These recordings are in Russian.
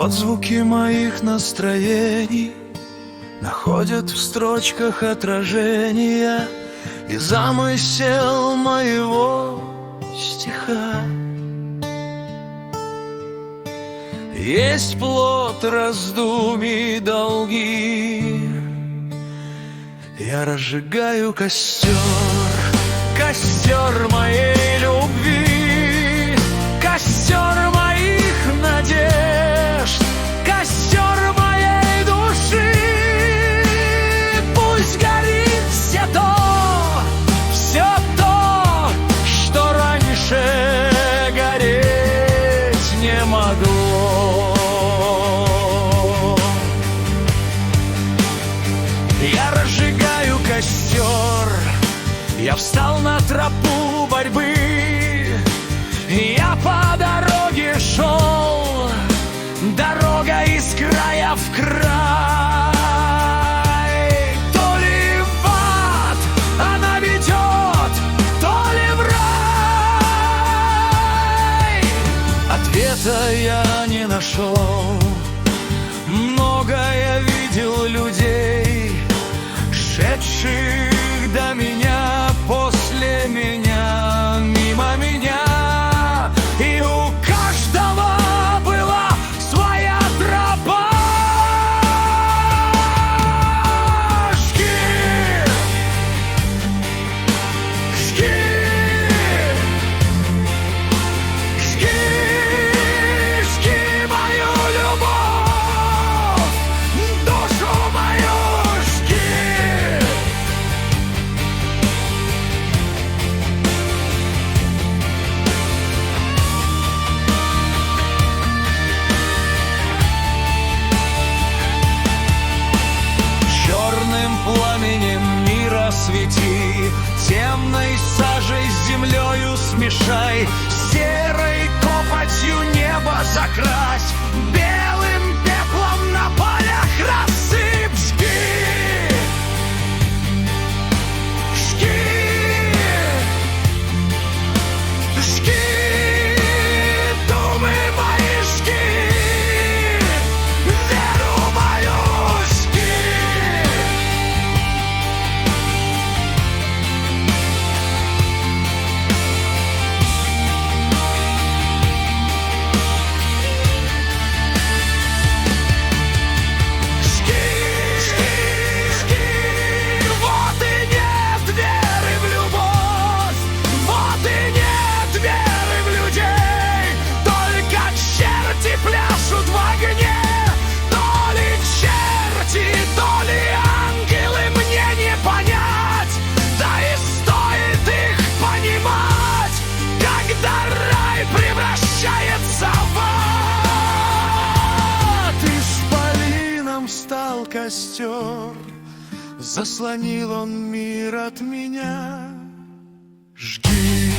Отзвуки моих настроений находят в строчках отражения и замысел моего стиха. Есть плод раздумий долги. Я разжигаю костер, костер моей любви, костер моих надежд, костер моей души. Пусть горит все то, что раньше гореть не могло. Я разжигаю костер, я встал на тропу борьбы, я по дороге шел, дорога из края в край. То ли в ад она ведет, то ли в рай. Ответа я не нашел. Много я видел людей, шедших до меня, после меня, мимо меня, и у каждого была своя тропа. Жги, жги, жги, жги мою любовь, душу мою жги. Черным пламенем мира свети, темной сажей с землею смешай, серой копотью небо закрась, белым пеплом на полях рассыпь. Жги, жги, жги, думы мои жги, веру мою жги. Вот и нет веры в любовь, вот и нет веры в людей. Только черти пляшут в огне, то ли черти, то ли ангелы, мне не понять. Да и стоит их понимать, когда рай превращается в ад. Исполином стал костер, заслонил он мир от меня. Жги,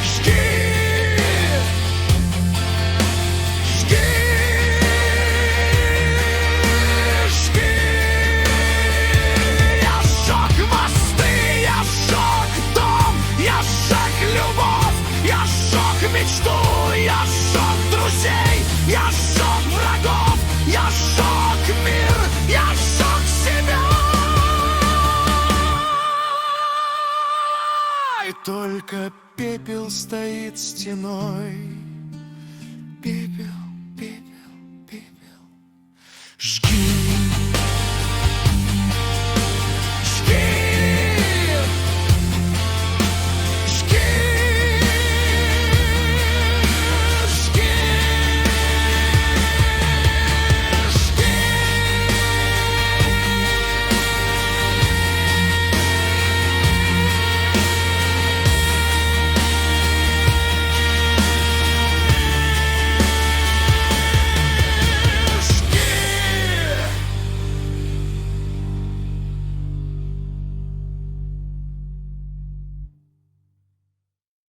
жги, жги, жги. Я сжег мосты, я сжег дом, я сжег любовь, я сжег мечту, я сжег друзей, я сжег врагов, я сжег мир, я сжег себя. И только пепел стоит стеной, пепел.